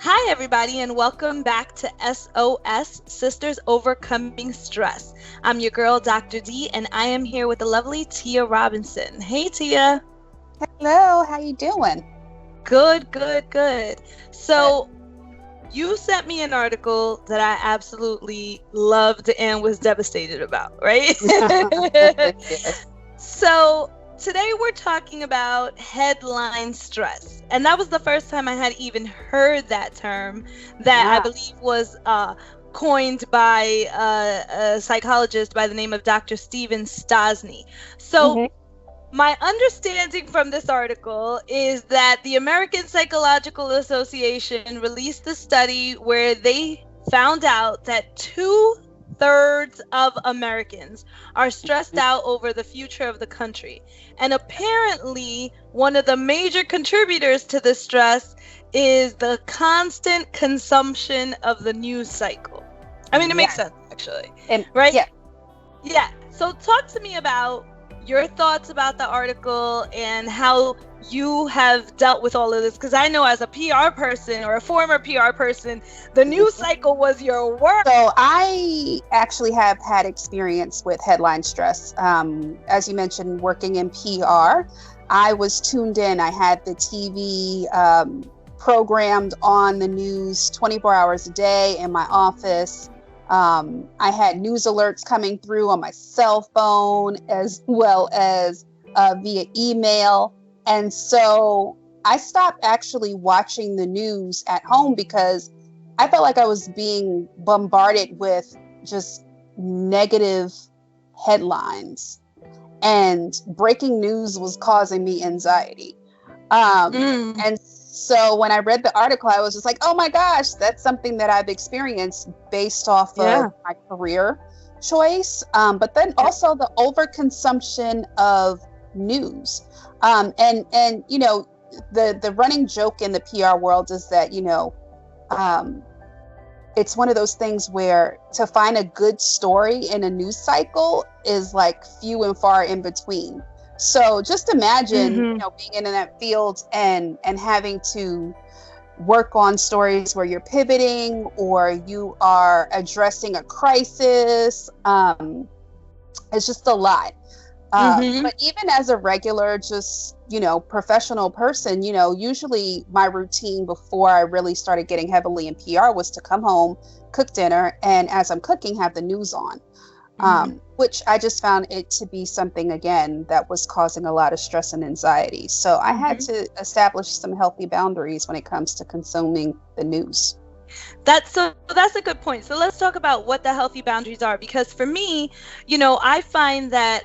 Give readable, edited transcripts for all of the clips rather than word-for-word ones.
Hi, everybody, and welcome back to S.O.S, Sisters Overcoming Stress. I'm your girl, Dr. D, and I am here with the lovely Tia Robinson. Hey, Tia. Hello, how you doing? Good, good, good. So, you sent me an article that I absolutely loved and was devastated about, right? Yes. So, today we're talking about headline stress. And that was the first time I had even heard that term that I believe was coined by a psychologist by the name of Dr. Stephen Stosny. So, my understanding from this article is that the American Psychological Association released a study where they found out that 2/3 of Americans are stressed out over the future of the country. And apparently, one of the major contributors to this stress is the constant consumption of the news cycle. I mean, it makes sense, actually. Right? Yeah. Yeah. So talk to me about your thoughts about the article and how you have dealt with all of this, because I know as a PR person or a former PR person, the news cycle was your work. So I actually have had experience with headline stress. As you mentioned, working in PR, I was tuned in. I had the TV programmed on the news 24 hours a day in my office. I had news alerts coming through on my cell phone as well as via email. And so I stopped actually watching the news at home because I felt like I was being bombarded with just negative headlines, and breaking news was causing me anxiety. And so when I read the article, I was just like, oh my gosh, that's something that I've experienced based off of my career choice. But then also the overconsumption of news. And you know, the running joke in the PR world is that, you know, it's one of those things where to find a good story in a news cycle is like few and far in between. So just imagine, you know, being in that field and having to work on stories where you're pivoting or you are addressing a crisis. It's just a lot. But even as a regular, just, you know, professional person, you know, usually my routine before I really started getting heavily in PR was to come home, cook dinner, and as I'm cooking, have the news on. Which I just found it to be something, again, that was causing a lot of stress and anxiety. So I had to establish some healthy boundaries when it comes to consuming the news. That's a good point. So let's talk about what the healthy boundaries are, because for me, you know, I find that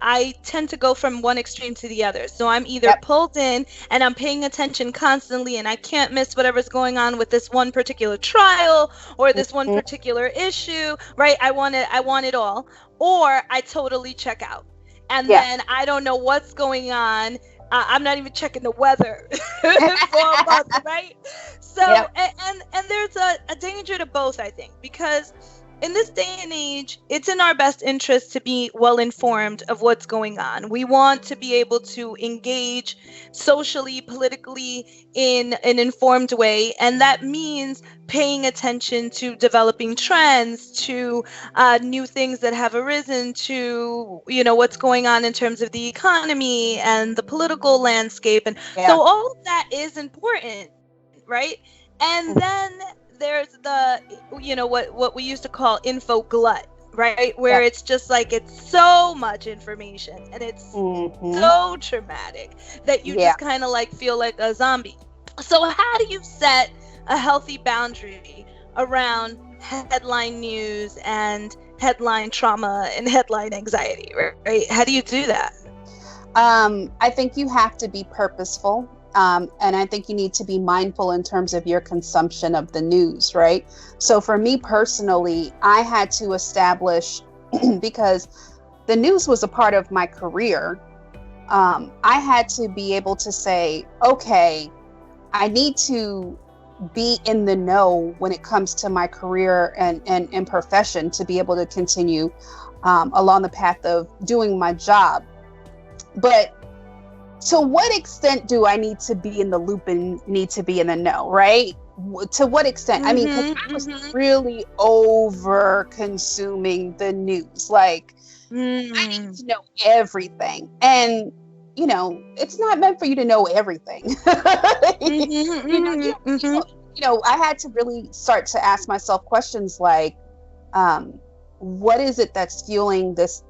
I tend to go from one extreme to the other. So I'm either pulled in and I'm paying attention constantly and I can't miss whatever's going on with this one particular trial or this one particular issue, right? I want it all. Or I totally check out. And then I don't know what's going on. I'm not even checking the weather for a month, right? So, and there's a danger to both, I think, because in this day and age, it's in our best interest to be well informed of what's going on. We want to be able to engage socially, politically in an informed way. And that means paying attention to developing trends, to new things that have arisen, to, you know, what's going on in terms of the economy and the political landscape. And so all of that is important, right? And then there's the, you know, what we used to call info glut, right? Where it's just like, it's so much information and it's so traumatic that you just kind of like feel like a zombie. So how do you set a healthy boundary around headline news and headline trauma and headline anxiety, right? How do you do that? I think you have to be purposeful. And I think you need to be mindful in terms of your consumption of the news, right? So for me personally, I had to establish, because the news was a part of my career, I had to be able to say, okay, I need to be in the know when it comes to my career and profession to be able to continue along the path of doing my job. But to what extent do I need to be in the loop and need to be in the know, right? to what extent? I mean, 'cause I was really over consuming the news. Like, I need to know everything. And, you know, it's not meant for you to know everything. I had to really start to ask myself questions like, what is it that's fueling this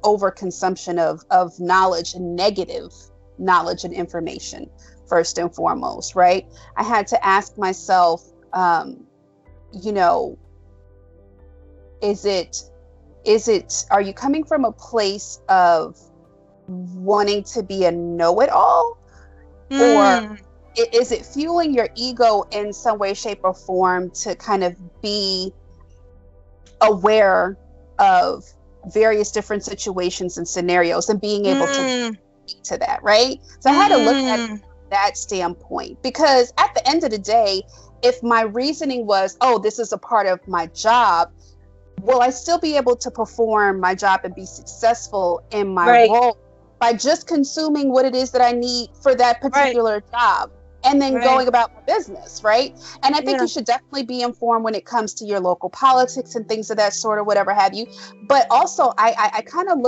overconsumption of knowledge and negative knowledge and information, first and foremost, right? I had to ask myself, are you coming from a place of wanting to be a know-it-all? Or is it fueling your ego in some way, shape, or form to kind of be aware of various different situations and scenarios and being able to speak to that, right? So I had to look at it that standpoint, because at the end of the day, if my reasoning was, oh, this is a part of my job, will I still be able to perform my job and be successful in my role by just consuming what it is that I need for that particular job and then going about my business, right? And I think you should definitely be informed when it comes to your local politics and things of that sort, or whatever have you. But also I kind of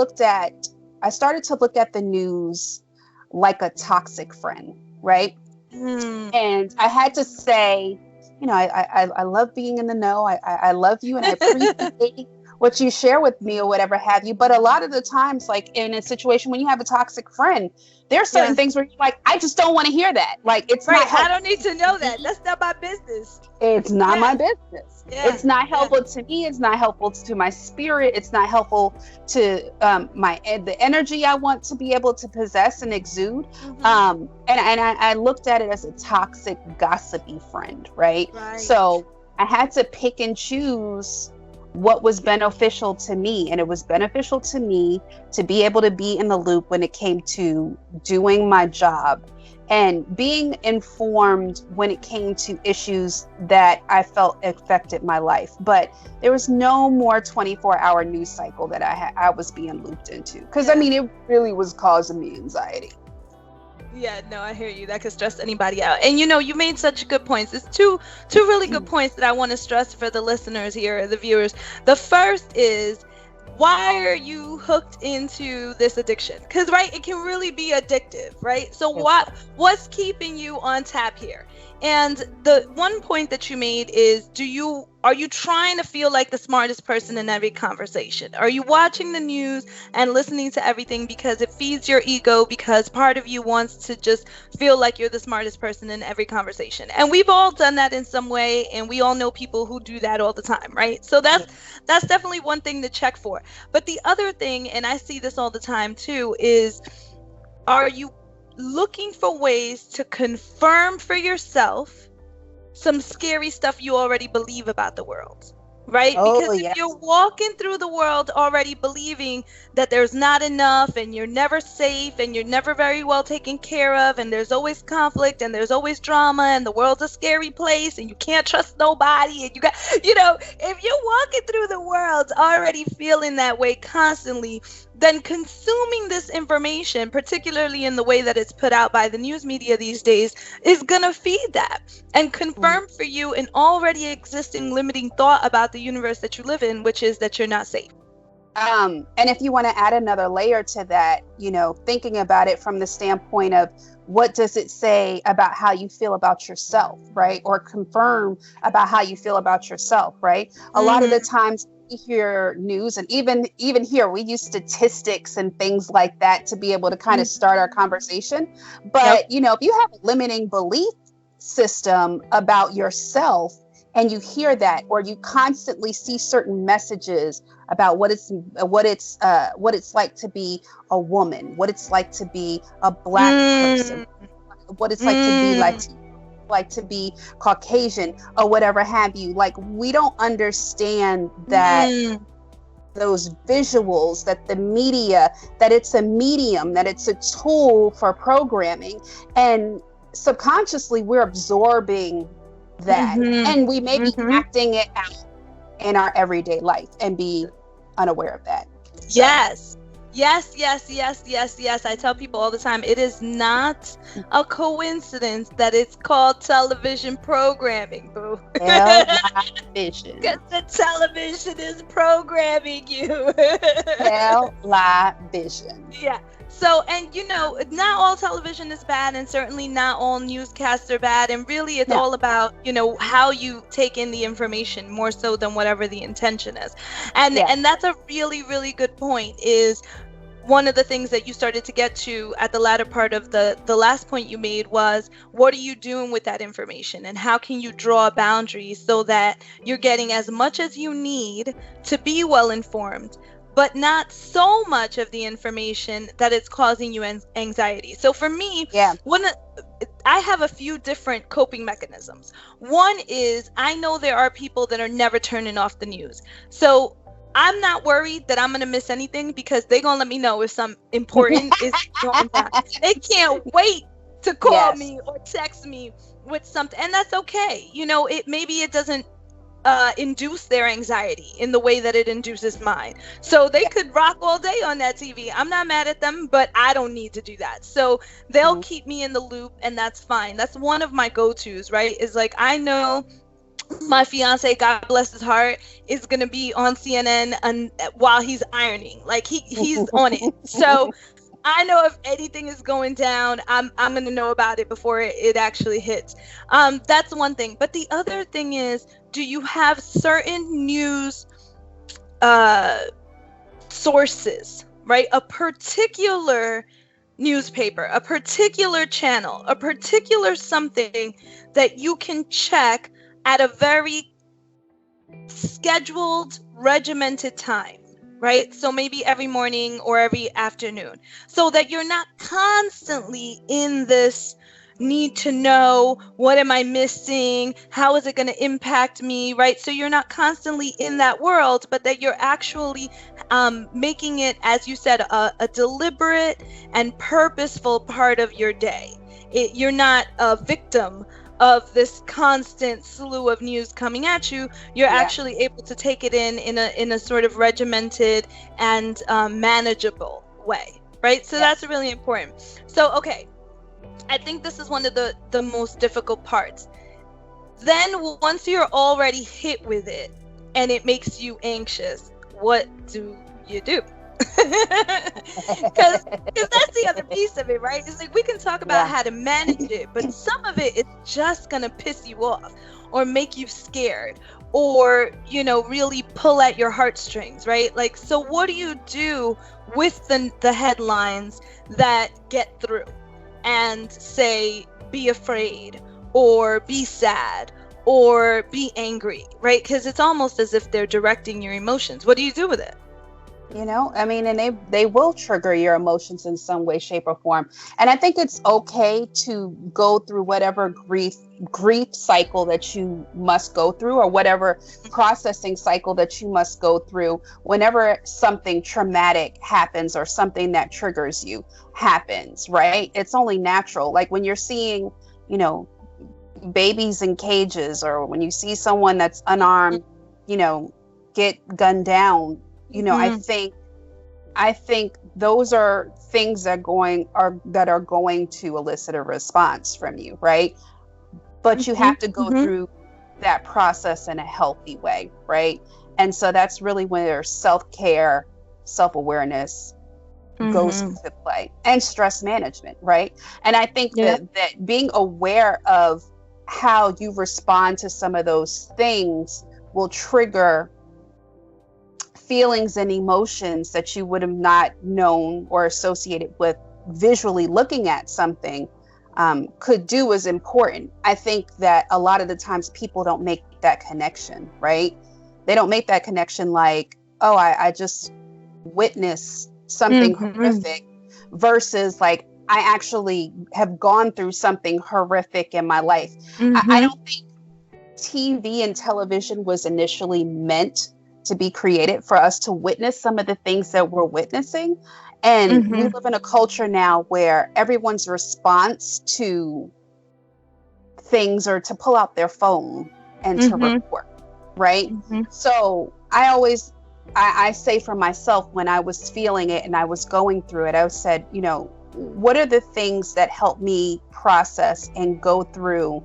I started to look at the news like a toxic friend, right? And I had to say, I love being in the know. I love you and I appreciate what you share with me or whatever have you. But a lot of the times, like in a situation when you have a toxic friend, there are certain things where you're like, I just don't want to hear that. Like, it's not helpful. I don't need to know that. That's not my business. It's not my business. It's not helpful to me. It's not helpful to my spirit. It's not helpful to the energy I want to be able to possess and exude. And I looked at it as a toxic, gossipy friend, right? So I had to pick and choose what was beneficial to me. And it was beneficial to me to be able to be in the loop when it came to doing my job and being informed when it came to issues that I felt affected my life. But there was no more 24-hour news cycle that I was being looped into. Because, I mean, it really was causing me anxiety. Yeah, no, I hear you. That could stress anybody out. And you made such good points. It's two really good points that I want to stress for the listeners here, the viewers. The first is, why are you hooked into this addiction? Because, it can really be addictive, right? So what's keeping you on tap here? And the one point that you made is, are you trying to feel like the smartest person in every conversation? Are you watching the news and listening to everything because it feeds your ego, because part of you wants to just feel like you're the smartest person in every conversation? And we've all done that in some way, and we all know people who do that all the time, right? So that's definitely one thing to check for. But the other thing, and I see this all the time too, is, are you looking for ways to confirm for yourself some scary stuff you already believe about the world, right? Because if you're walking through the world already believing that there's not enough and you're never safe and you're never very well taken care of and there's always conflict and there's always drama and the world's a scary place and you can't trust nobody, and if you're walking through the world already feeling that way constantly, then consuming this information, particularly in the way that it's put out by the news media these days, is going to feed that and confirm for you an already existing limiting thought about the universe that you live in, which is that you're not safe. And if you want to add another layer to that, thinking about it from the standpoint of, what does it say about how you feel about yourself, right? Or confirm about how you feel about yourself, right? A lot of the times we hear news, and even here, we use statistics and things like that to be able to kind of start our conversation. But, if you have a limiting belief system about yourself, and you hear that, or you constantly see certain messages about what it's like to be a woman, what it's like to be a Black person, what it's like to be like to be Caucasian or whatever have you. Like, we don't understand that those visuals, that the media, that it's a medium, that it's a tool for programming, and subconsciously we're absorbing that, and we may be acting it out in our everyday life and be unaware of that. Yes. Yes, yes, yes, yes, yes. I tell people all the time, it is not a coincidence that it's called television programming, boo. Television. Because the television is programming you. Television. Yeah. So, and not all television is bad, and certainly not all newscasts are bad. And really, it's No. all about, how you take in the information more so than whatever the intention is. And that's a really, really good point, is one of the things that you started to get to at the latter part of the last point you made was, what are you doing with that information, and how can you draw boundaries so that you're getting as much as you need to be well informed, but not so much of the information that it's causing you anxiety. So for me, I have a few different coping mechanisms. One is, I know there are people that are never turning off the news. So I'm not worried that I'm going to miss anything, because they're going to let me know if something important is going on. They can't wait to call me or text me with something. And that's okay. Maybe it doesn't induce their anxiety in the way that it induces mine. So they could rock all day on that TV. I'm not mad at them, but I don't need to do that. So they'll keep me in the loop, and that's fine. That's one of my go-tos, right? Is like, I know my fiance, God bless his heart, is gonna be on CNN while he's ironing. Like he's on it. So I know if anything is going down, I'm gonna know about it before it actually hits. That's one thing. But the other thing is, do you have certain news sources, right? A particular newspaper, a particular channel, a particular something that you can check at a very scheduled, regimented time, right? So maybe every morning or every afternoon, so that you're not constantly in this need to know, what am I missing? How is it going to impact me, right? So you're not constantly in that world, but that you're actually making it, as you said, a deliberate and purposeful part of your day. You're not a victim of this constant slew of news coming at you. You're actually able to take it in a sort of regimented and manageable way, right? So that's really important. So, okay, I think this is one of the most difficult parts. Then once you're already hit with it and it makes you anxious, what do you do? Because that's the other piece of it, right? It's like, we can talk about how to manage it, but some of it is just gonna piss you off or make you scared, or really pull at your heartstrings, right? Like, so what do you do with the headlines that get through and say, be afraid or be sad or be angry, right? Because it's almost as if they're directing your emotions. What do you do with it? And they will trigger your emotions in some way, shape, or form. And I think it's okay to go through whatever grief cycle that you must go through, or whatever processing cycle that you must go through whenever something traumatic happens or something that triggers you happens, right? It's only natural. Like when you're seeing, babies in cages, or when you see someone that's unarmed, get gunned down. I think those are things that are going to elicit a response from you, right? But you have to go through that process in a healthy way, right? And so that's really where self-care, self-awareness goes into play, and stress management, right? And I think that being aware of how you respond to some of those things will trigger feelings and emotions that you would have not known or associated with visually looking at something could do is important. I think that a lot of the times people don't make that connection, right? They don't make that connection like, oh, I just witnessed something horrific, versus like, I actually have gone through something horrific in my life. I don't think TV and television was initially meant to be created for us to witness some of the things that we're witnessing. And we live in a culture now where everyone's response to things are to pull out their phone and to report, right? So I always I say for myself, when I was feeling it and I was going through it, I said, what are the things that help me process and go through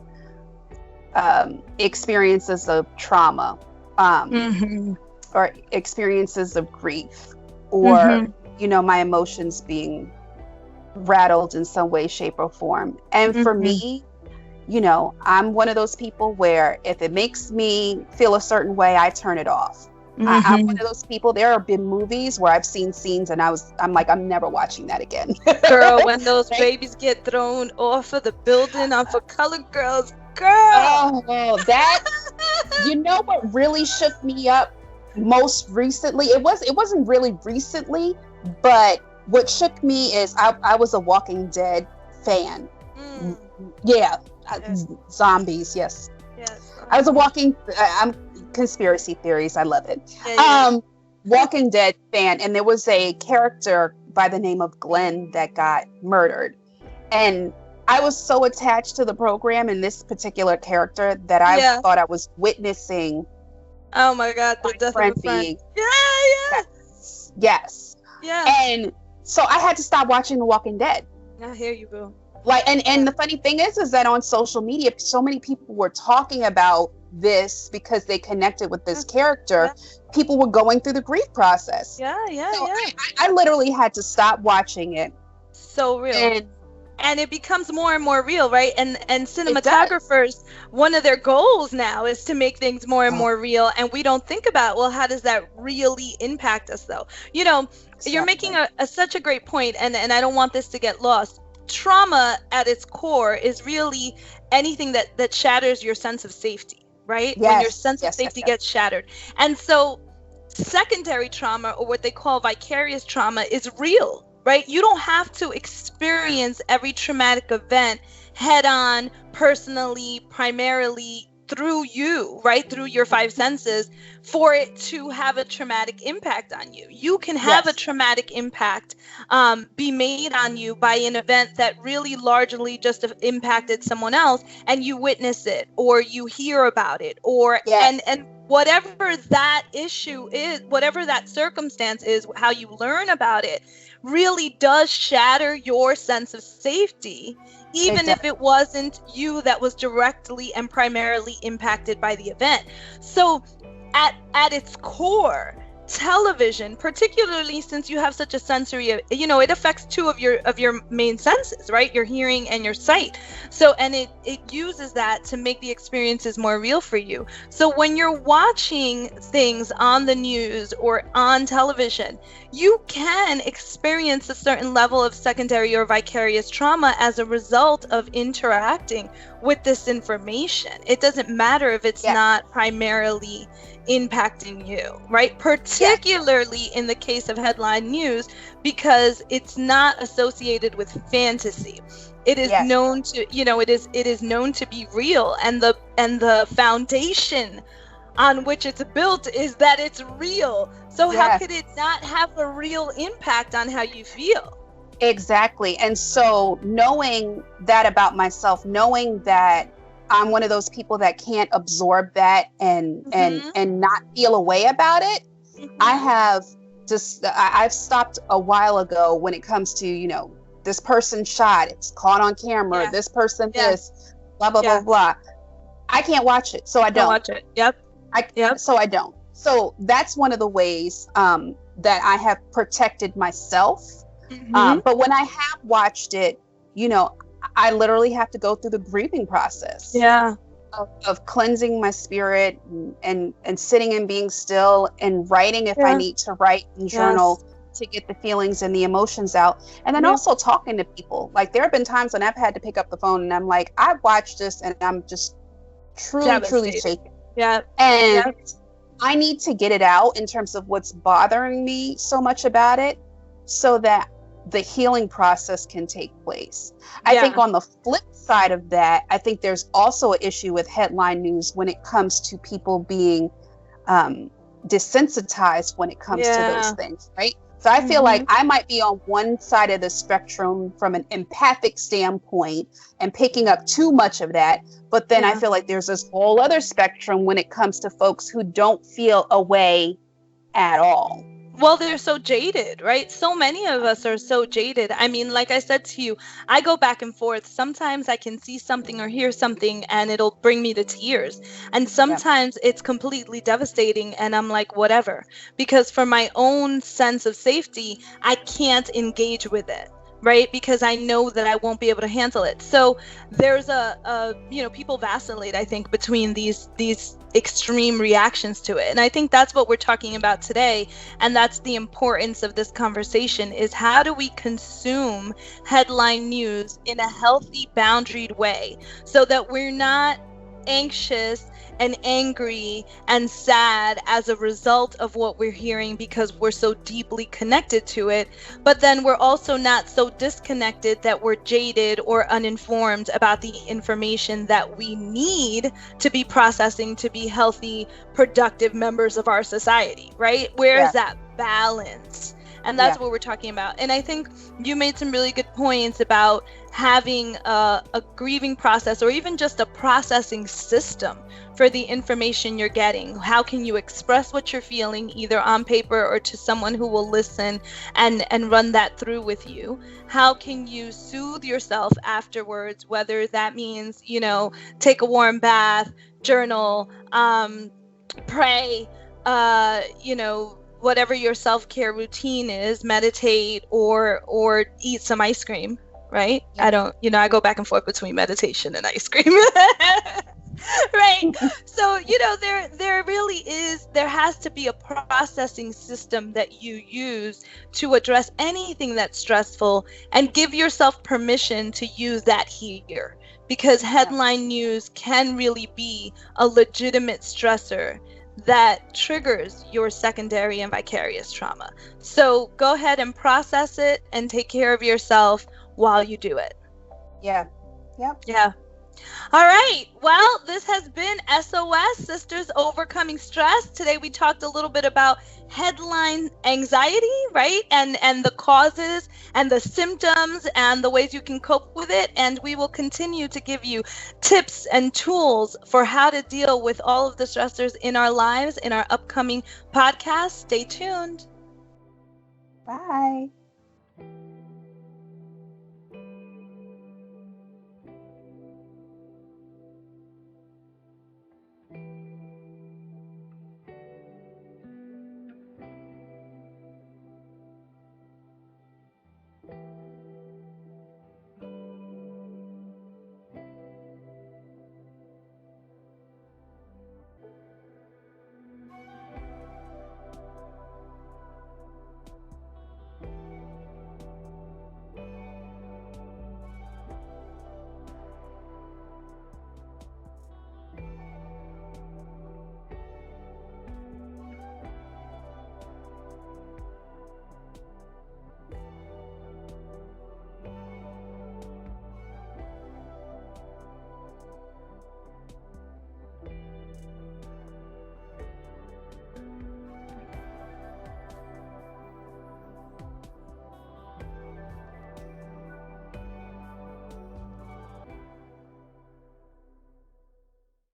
experiences of trauma, or experiences of grief, or my emotions being rattled in some way, shape, or form. And for me, I'm one of those people where if it makes me feel a certain way, I turn it off. I'm one of those people. There have been movies where I've seen scenes and I'm like, I'm never watching that again. Girl, when those babies get thrown off of the building off of Colored Girls, girl. Oh, that, what really shook me up most recently? It wasn't really recently, but what shook me is I was a Walking Dead fan. Yeah. Zombies, yes. I was I'm conspiracy theories, I love it. Walking Dead fan, and there was a character by the name of Glenn that got murdered, and I was so attached to the program and this particular character that I thought I was witnessing. Oh my God, the death of a friend. Yes. And so I had to stop watching The Walking Dead. I hear you, boo. And the funny thing is that on social media, so many people were talking about this because they connected with this character. People were going through the grief process. I literally had to stop watching it. So real. And it becomes more and more real, right? And cinematographers, one of their goals now is to make things more and more real. And we don't think about, well, how does that really impact us, though? You're making such a great point, and I don't want this to get lost. Trauma at its core is really anything that shatters your sense of safety, right? When your sense of safety gets shattered. And so secondary trauma, or what they call vicarious trauma, is real, right? You don't have to experience every traumatic event head on, personally, primarily through you, right? Through your five senses, for it to have a traumatic impact on you. You can have a traumatic impact be made on you by an event that really largely just impacted someone else, and you witness it, or you hear about it, or and whatever that issue is, whatever that circumstance is, how you learn about it really does shatter your sense of safety, even if it wasn't you that was directly and primarily impacted by the event. So at its core, television, particularly since you have such a sensory, it affects two of your main senses, right? Your hearing and your sight. So, and it uses that to make the experiences more real for you. So when you're watching things on the news or on television, you can experience a certain level of secondary or vicarious trauma as a result of interacting with this information. It doesn't matter if it's not primarily impacting you, right? Particularly in the case of headline news, because it's not associated with fantasy. It is known to, it is known to be real, and the foundation on which it's built is that it's real. So how could it not have a real impact on how you feel? Exactly. And so knowing that about myself, knowing that I'm one of those people that can't absorb that and not feel a way about it. I've stopped a while ago when it comes to, this person shot, it's caught on camera, this person, this, blah, blah, blah, blah. I can't watch it. So I don't watch it. So I don't. So that's one of the ways that I have protected myself. But when I have watched it, I literally have to go through the grieving process of cleansing my spirit and sitting and being still and writing if I need to write and journal to get the feelings and the emotions out. And then also talking to people. Like, there have been times when I've had to pick up the phone and I'm like, I watched this and I'm just truly shaken. And I need to get it out in terms of what's bothering me so much about it, so that the healing process can take place. I think on the flip side of that, I think there's also an issue with headline news when it comes to people being desensitized when it comes to those things, right? So I feel like I might be on one side of the spectrum from an empathic standpoint and picking up too much of that. But then I feel like there's this whole other spectrum when it comes to folks who don't feel a way at all. Well, they're so jaded, right? So many of us are so jaded. I mean, like I said to you, I go back and forth. Sometimes I can see something or hear something and it'll bring me to tears. And sometimes it's completely devastating and I'm like, whatever. Because for my own sense of safety, I can't engage with it. Right? Because I know that I won't be able to handle it. So there's people vacillate, I think, between these extreme reactions to it. And I think that's what we're talking about today. And that's the importance of this conversation, is how do we consume headline news in a healthy, boundaried way so that we're not anxious and angry and sad as a result of what we're hearing because we're so deeply connected to it, but then we're also not so disconnected that we're jaded or uninformed about the information that we need to be processing to be healthy, productive members of our society, right? Where is that balance? And that's what we're talking about. And I think you made some really good points about having a grieving process, or even just a processing system for the information you're getting. How can you express what you're feeling, either on paper or to someone who will listen and run that through with you? How can you soothe yourself afterwards, whether that means, take a warm bath, journal, pray, whatever your self-care routine is, meditate or eat some ice cream, right? I don't, I go back and forth between meditation and ice cream. Right. So, there has to be a processing system that you use to address anything that's stressful, and give yourself permission to use that here, because headline news can really be a legitimate stressor that triggers your secondary and vicarious trauma. So go ahead and process it and take care of yourself while you do it. Yeah. Yep. Yeah. All right. Well, this has been SOS, Sisters Overcoming Stress. Today we talked a little bit about headline anxiety, right? And the causes and the symptoms and the ways you can cope with it. And we will continue to give you tips and tools for how to deal with all of the stressors in our lives in our upcoming podcast. Stay tuned. Bye.